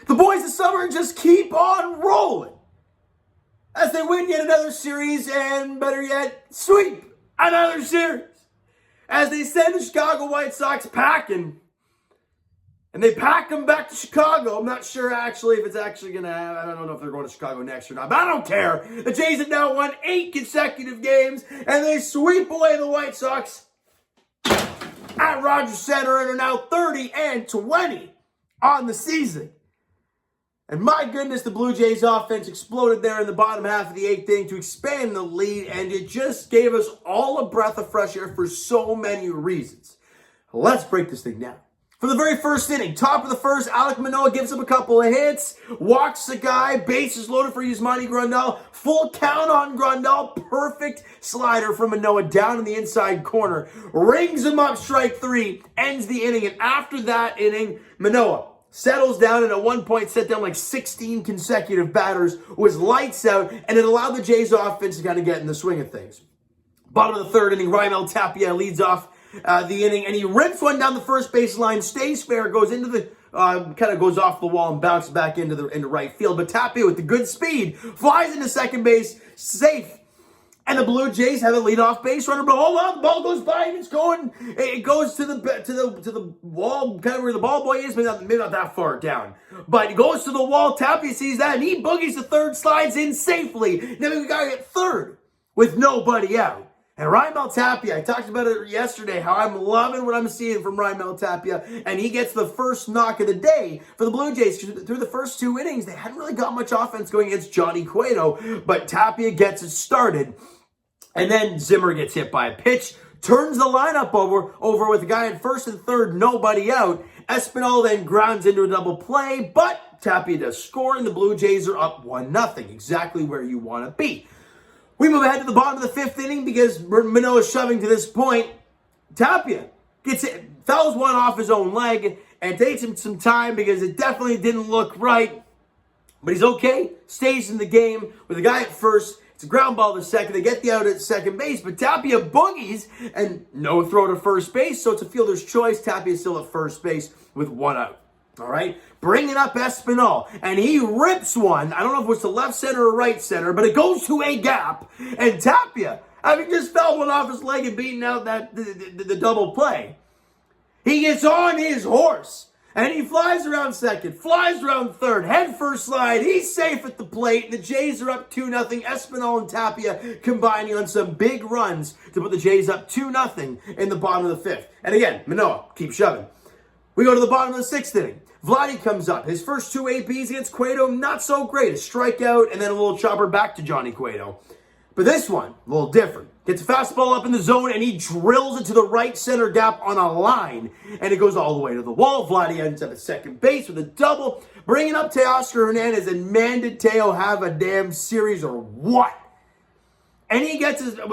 The boys of summer just keep on rolling as they win yet another series and, better yet, sweep another series. As they send the Chicago White Sox packing, and they pack them back to Chicago. I'm not sure actually if it's actually going to happen. I don't know if they're going to Chicago next or not, but I don't care. The Jays have now won 8 consecutive games, and they sweep away the White Sox at Rogers Center and are now 30-20 on the season. And my goodness, the Blue Jays offense exploded there in the bottom half of the 8th inning to expand the lead, and it just gave us all a breath of fresh air for so many reasons. Let's break this thing down. For the very first inning, top of the first, Alek Manoah gives up a couple of hits, walks the guy, bases loaded for Yusei Kikuchi, full count on Grandal, perfect slider from Manoah down in the inside corner, rings him up, strike 3, ends the inning, and after that inning, Manoah settles down and at one point set down like 16 consecutive batters, was lights out, and it allowed the Jays offense to kind of get in the swing of things. Bottom of the 3rd inning, Raimel Tapia leads off the inning, and he rips one down the first base line, stays fair, goes into the, kind of goes off the wall and bounces back into right field. But Tapia with the good speed flies into second base, safe. And the Blue Jays have a leadoff base runner, but hold on, the ball goes by and it goes to the wall, kind of where the ball boy is, maybe not that far down. But it goes to the wall, Tapia sees that, and he boogies the third, slides in safely. Now we got to get third with nobody out. And Raimel Tapia, I talked about it yesterday, how I'm loving what I'm seeing from Raimel Tapia, and he gets the first knock of the day for the Blue Jays. Through the first 2 innings, they hadn't really got much offense going against Johnny Cueto, but Tapia gets it started. And then Zimmer gets hit by a pitch, turns the lineup over with the guy at first and third, nobody out. Espinal then grounds into a double play, but Tapia does score, and the Blue Jays are up 1-0, exactly where you want to be. We move ahead to the bottom of the 5th inning because Manoah is shoving to this point. Tapia gets it, fouls one off his own leg, and takes him some time because it definitely didn't look right. But he's okay, stays in the game with the guy at first. It's a ground ball to second. They get the out at second base, but Tapia boogies and no throw to first base, so it's a fielder's choice. Tapia still at first base with 1 out. All right, bringing up Espinal, and he rips one. I don't know if it was to left center or right center, but it goes to a gap, and Tapia, having just fouled one off his leg and beaten out the double play, he gets on his horse. And he flies around second, flies around third, head first slide. He's safe at the plate. The Jays are up 2-0. Espinal and Tapia combining on some big runs to put the Jays up 2-0 in the bottom of the 5th. And again, Manoah keeps shoving. We go to the bottom of the 6th inning. Vladdy comes up. His first 2 APs against Cueto, not so great. A strikeout and then a little chopper back to Johnny Cueto. But this one, a little different. Gets a fastball up in the zone, and he drills it to the right center gap on a line. And it goes all the way to the wall. Vladdy ends up at second base with a double. Bringing up Teoscar Hernandez, and man, did Teo have a damn series or what? And he gets his, it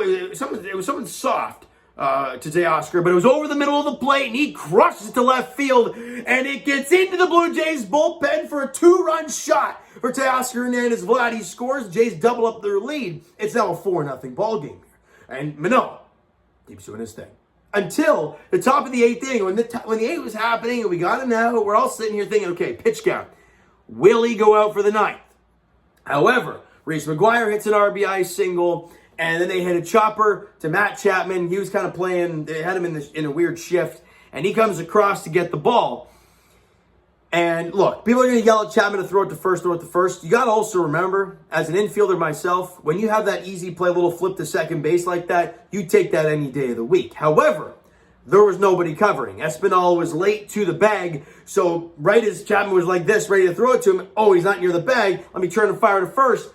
was something soft to Teoscar, but it was over the middle of the plate, and he crushes it to left field. And it gets into the Blue Jays bullpen for a 2-run shot for Teoscar Hernandez. Vladdy scores. The Jays double up their lead. It's now a 4-0 ball game. And Manoah keeps doing his thing. Until the top of the 8th inning, when the 8th was happening and we got him out, we're all sitting here thinking, okay, pitch count. Will he go out for the 9th? However, Reese McGuire hits an RBI single, and then they hit a chopper to Matt Chapman. He was kind of playing, they had him in a weird shift, and he comes across to get the ball. And look, people are going to yell at Chapman to throw it to first. You got to also remember, as an infielder myself, when you have that easy play, little flip to second base like that, you take that any day of the week. However, there was nobody covering. Espinal was late to the bag, so right as Chapman was like this, ready to throw it to him, oh, he's not near the bag. Let me turn and fire to first.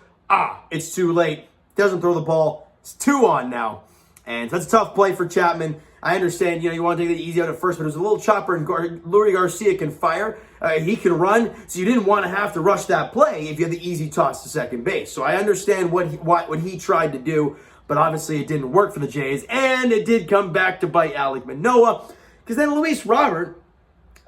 It's too late. Doesn't throw the ball. It's 2 on now. And that's a tough play for Chapman. I understand, you want to take it easy out at first, but it was a little chopper, and Lurie Garcia can fire. He can run, so you didn't want to have to rush that play if you had the easy toss to second base. So I understand what he tried to do, but obviously it didn't work for the Jays, and it did come back to bite Alek Manoah, because then Luis Robert,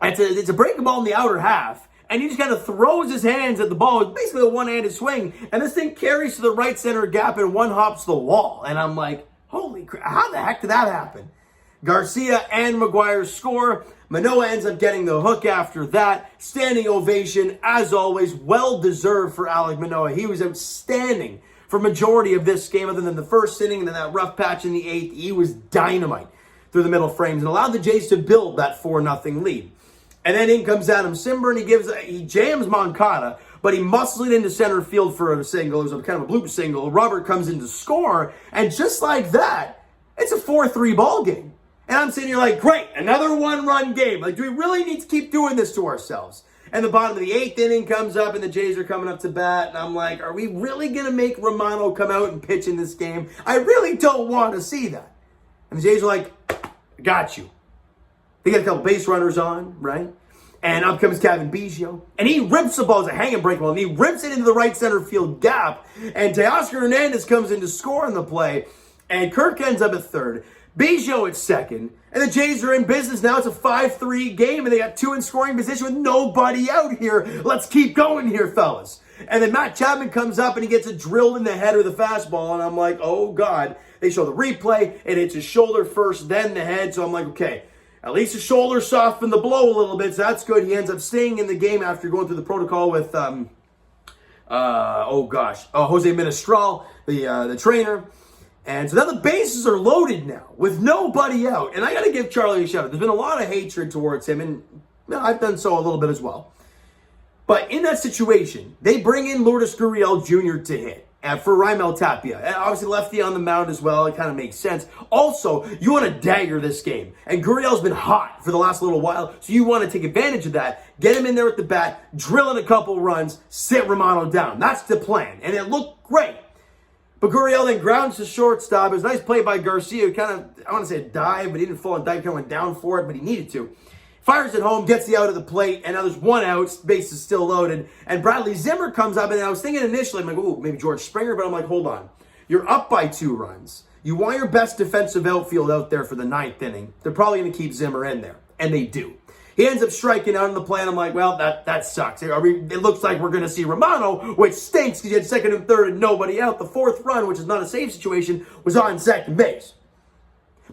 it's a breaking ball in the outer half, and he just kind of throws his hands at the ball. It's basically a one-handed swing, and this thing carries to the right center gap and one hops the wall. And I'm like, holy crap, how the heck did that happen? Garcia and McGuire score. Manoah ends up getting the hook after that. Standing ovation, as always, well-deserved for Alek Manoah. He was outstanding for majority of this game, other than the first inning and then that rough patch in the 8th. He was dynamite through the middle frames and allowed the Jays to build that 4-0 lead. And then in comes Adam Simber, and he jams Moncada, but he muscles it into center field for a single. It was a kind of a bloop single. Robert comes in to score, and just like that, it's a 4-3 ball game. And I'm sitting here like, great, another one-run game. Like, do we really need to keep doing this to ourselves? And the bottom of the 8th inning comes up, and the Jays are coming up to bat, and I'm like, are we really going to make Romano come out and pitch in this game? I really don't want to see that. And the Jays are like, I got you. They get a couple base runners on, right? And up comes Kevin Biggio, and he rips the ball as a hanging break ball, and he rips it into the right center field gap, and Teoscar Hernandez comes in to score on the play, and Kirk ends up at third, Biggio at second, and the Jays are in business now. It's a 5-3 game, and they got 2 in scoring position with nobody out here. Let's keep going here, fellas. And then Matt Chapman comes up, and he gets it drilled in the head with the fastball, and I'm like, oh, God. They show the replay, and it's his shoulder first, then the head, so I'm like, okay. At least his shoulder softened the blow a little bit, so that's good. He ends up staying in the game after going through the protocol with, Jose Ministral, the trainer. And so now the bases are loaded now with nobody out. And I got to give Charlie a shout out. There's been a lot of hatred towards him, and I've done so a little bit as well. But in that situation, they bring in Lourdes Gurriel Jr. to hit. For Raimel Tapia. And obviously lefty on the mound as well. It kind of makes sense. Also, you want to dagger this game. And Gurriel's been hot for the last little while, so you want to take advantage of that. Get him in there at the bat, drill in a couple runs, sit Romano down. That's the plan. And it looked great. But Gurriel then grounds to shortstop. It was a nice play by Garcia. Kind of, I want to say a dive, but he didn't fall and dive. Kind of went down for it, but he needed to. Fires it home, gets the out of the plate, and now there's one out, base is still loaded, and Bradley Zimmer comes up, and I was thinking initially, I'm like, ooh, maybe George Springer, but I'm like, hold on. You're up by 2 runs. You want your best defensive outfield out there for the 9th inning. They're probably going to keep Zimmer in there, and they do. He ends up striking out in the play, and I'm like, well, that sucks. It looks like we're going to see Romano, which stinks because you had second and third and nobody out. The 4th run, which is not a safe situation, was on second base.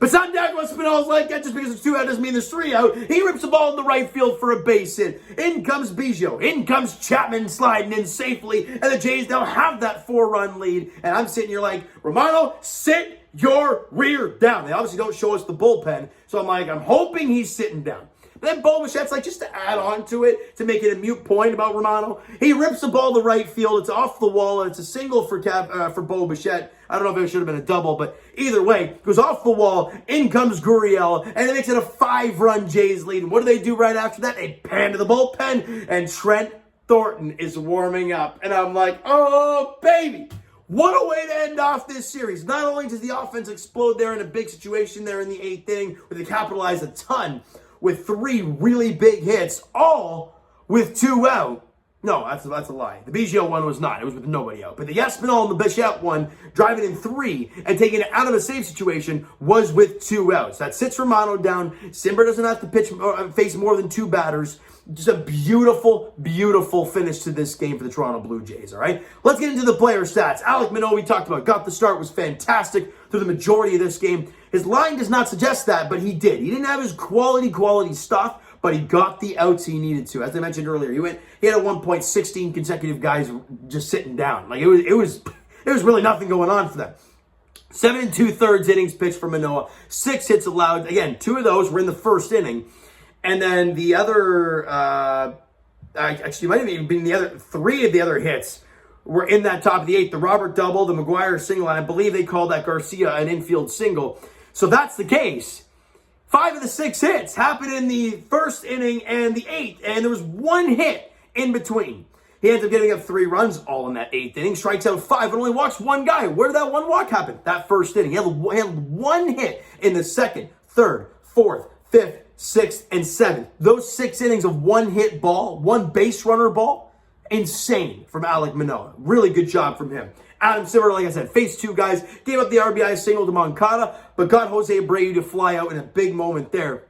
But Santiago Espinal's like that just because it's 2 out doesn't mean there's 3 out. He rips the ball in the right field for a base hit. In comes Biggio. In comes Chapman sliding in safely. And the Jays now have that 4-run lead. And I'm sitting here like, Romano, sit your rear down. They obviously don't show us the bullpen. So I'm like, I'm hoping he's sitting down. But then Bo Bichette's like, just to add on to it, to make it a mute point about Romano, he rips the ball to right field. It's off the wall, and it's a single for Bo Bichette. I don't know if it should have been a double, but either way, it goes off the wall. In comes Gurriel, and it makes it a 5-run Jays lead. And what do they do right after that? They pan to the bullpen, and Trent Thornton is warming up. And I'm like, oh, baby. What a way to end off this series. Not only does the offense explode there in a big situation there in the 8th inning, where they capitalize a ton, with 3 really big hits, all with 2 out. No, that's a lie. The Biggio one was not. It was with nobody out. But the Espinal and the Bichette one, driving in 3 and taking it out of a safe situation, was with 2 outs. That sits Romano down. Simber doesn't have to face more than 2 batters. Just a beautiful, beautiful finish to this game for the Toronto Blue Jays, all right? Let's get into the player stats. Alek Manoah, we talked about, got the start, was fantastic through the majority of this game. His line does not suggest that, but he did. He didn't have his quality stuff, but he got the outs he needed to. As I mentioned earlier, he had at one point 16 consecutive guys just sitting down. Like, it was really nothing going on for them. 7 2/3 innings pitched for Manoah, 6 hits allowed. Again, 2 of those were in the first inning. And then the other, actually, it might have even been the other 3 of the other hits were in that top of the 8th. The Robert double, the McGuire single, and I believe they called that Garcia an infield single. So that's the case. 5 of the 6 hits happened in the first inning and the 8th, and there was 1 hit in between. He ends up getting up 3 runs all in that 8th inning, strikes out 5, and only walks 1 guy. Where did that 1 walk happen? That first inning. He had 1 hit in the 2nd, 3rd, 4th, 5th, 6th, and 7th. Those 6 innings of 1 hit ball, 1 base runner ball, insane from Alek Manoah. Really good job from him. Adam Simber, like I said, faced 2 guys, gave up the RBI single to Moncada, but got Jose Abreu to fly out in a big moment there.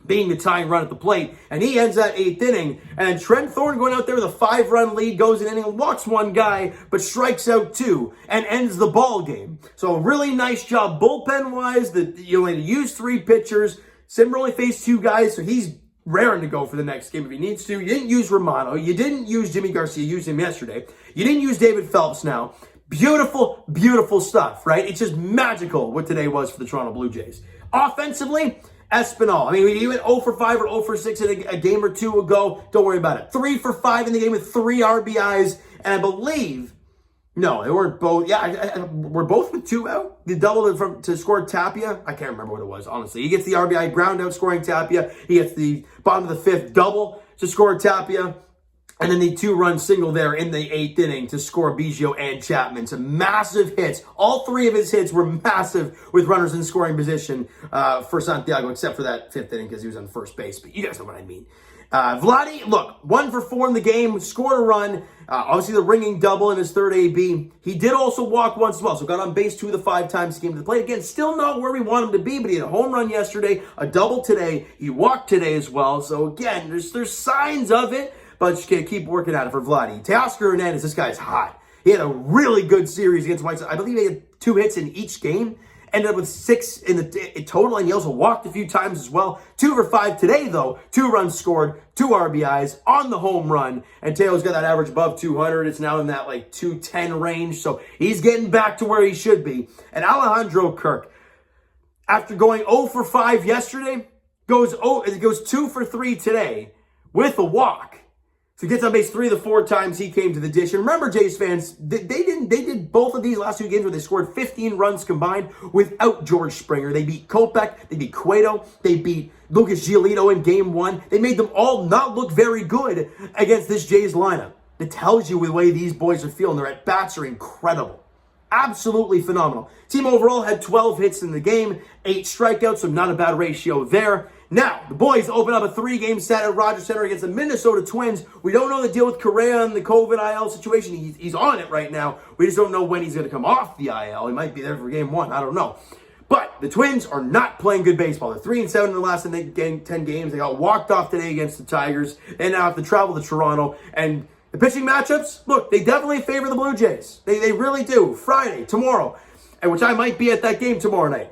being the tying run at the plate, and he ends that 8th inning, and Trent Thorne going out there with a 5-run lead, goes an inning and walks one guy, but strikes out 2, and ends the ball game. So a really nice job bullpen-wise. You only used 3 pitchers. Simmer only faced 2 guys, so he's raring to go for the next game if he needs to. You didn't use Romano. You didn't use Jimmy Garcia. You used him yesterday. You didn't use David Phelps now. Beautiful, beautiful stuff, right? It's just magical what today was for the Toronto Blue Jays. Offensively, Espinal. I mean, he went 0 for 5 or 0 for 6 in a game or 2 ago. Don't worry about it. 3 for 5 in the game with 3 RBIs. And I believe, no, they weren't both. Yeah, we're both with 2 out. The double to score Tapia. I can't remember what it was, honestly. He gets the RBI ground out scoring Tapia. He gets the bottom of the 5th double to score Tapia. And then the 2-run single there in the 8th inning to score Biggio and Chapman. Some massive hits. All 3 of his hits were massive with runners in scoring position for Santiago, except for that 5th inning because he was on first base. But you guys know what I mean. Vladdy, look, 1 for 4 in the game, scored a run. Obviously, the ringing double in his 3rd AB. He did also walk once as well, so got on base 2 of the 5 times he came to the plate. Again, still not where we want him to be, but he had a home run yesterday, a double today. He walked today as well. So again, there's signs of it. But just gotta keep working at it for Vladdy. Teoscar Hernandez, this guy's hot. He had a really good series against White Sox. I believe he had 2 hits in each game. Ended up with 6 in total, and he also walked a few times as well. 2 for 5 today, though. 2 runs scored, 2 RBIs on the home run. And Teo's got that average above 200. It's now in that like 210 range. So he's getting back to where he should be. And Alejandro Kirk, after going 0 for 5 yesterday, goes 2 for 3 today with a walk. So he gets on base 3 of the 4 times he came to the dish. And remember, Jays fans, they did both of these last 2 games where they scored 15 runs combined without George Springer. They beat Kopech, they beat Cueto, they beat Lucas Giolito in game 1. They made them all not look very good against this Jays lineup. It tells you the way these boys are feeling. Their at-bats are incredible. Absolutely phenomenal. Team overall had 12 hits in the game, 8 strikeouts, so not a bad ratio there. Now, the boys open up a 3-game set at Rogers Center against the Minnesota Twins. We don't know the deal with Correa and the COVID IL situation. He's on it right now. We just don't know when he's going to come off the IL. He might be there for game 1. I don't know. But the Twins are not playing good baseball. They're 3-7 in the last 10 games. They got walked off today against the Tigers. And now have to travel to Toronto. And the pitching matchups, look, they definitely favor the Blue Jays. They really do. Friday, tomorrow, and which I might be at that game tomorrow night.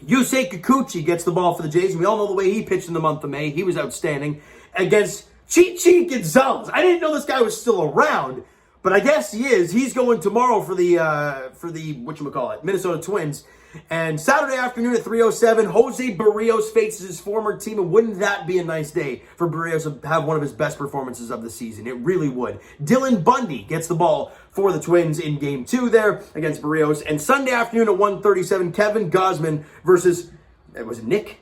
Yusei Kikuchi gets the ball for the Jays. We all know the way he pitched in the month of May. He was outstanding against Chichi Gonzalez. I didn't know this guy was still around, but I guess he is. He's going tomorrow for the whatchamacallit, Minnesota Twins. And Saturday afternoon at 3:07, Jose Barrios faces his former team. And wouldn't that be a nice day for Barrios to have one of his best performances of the season? It really would. Dylan Bundy gets the ball for the Twins in game 2 there against Barrios. And Sunday afternoon at 1:37, Kevin Gausman versus, it was Nick?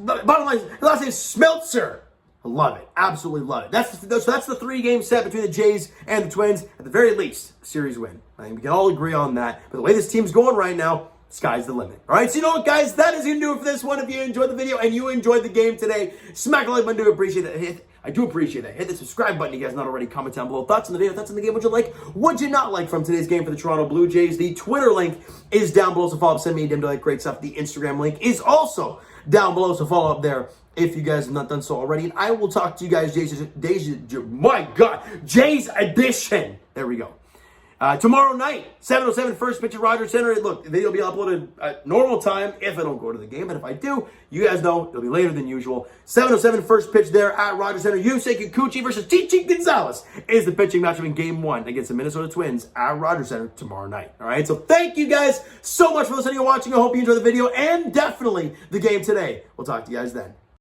Bottom line, his last name is Smeltzer. I love it. Absolutely love it. That's the 3-game set between the Jays and the Twins. At the very least, a series win. I think we can all agree on that. But the way this team's going right now, sky's the limit. All right, so you know what, guys? That is going to do it for this one. If you enjoyed the video and you enjoyed the game today, smack a like button. I do appreciate that. I do appreciate that. Hit the subscribe button. You guys not already. Comment down below. Thoughts on the video. Thoughts on the game. What'd you like? What'd you not like from today's game for the Toronto Blue Jays? The Twitter link is down below, so follow up. Send me a dim to like great stuff. The Instagram link is also down below, so follow up there if you guys have not done so already. And I will talk to you guys, Jays edition. There we go. Tomorrow night, 7:07, first pitch at Rogers Center. Look, the video will be uploaded at normal time if I don't go to the game. But if I do, you guys know it'll be later than usual. 7:07, first pitch there at Rogers Center. Yusei Kikuchi versus Chichi Gonzalez is the pitching matchup in game 1 against the Minnesota Twins at Rogers Center tomorrow night. All right, so thank you guys so much for listening and watching. I hope you enjoyed the video and definitely the game today. We'll talk to you guys then.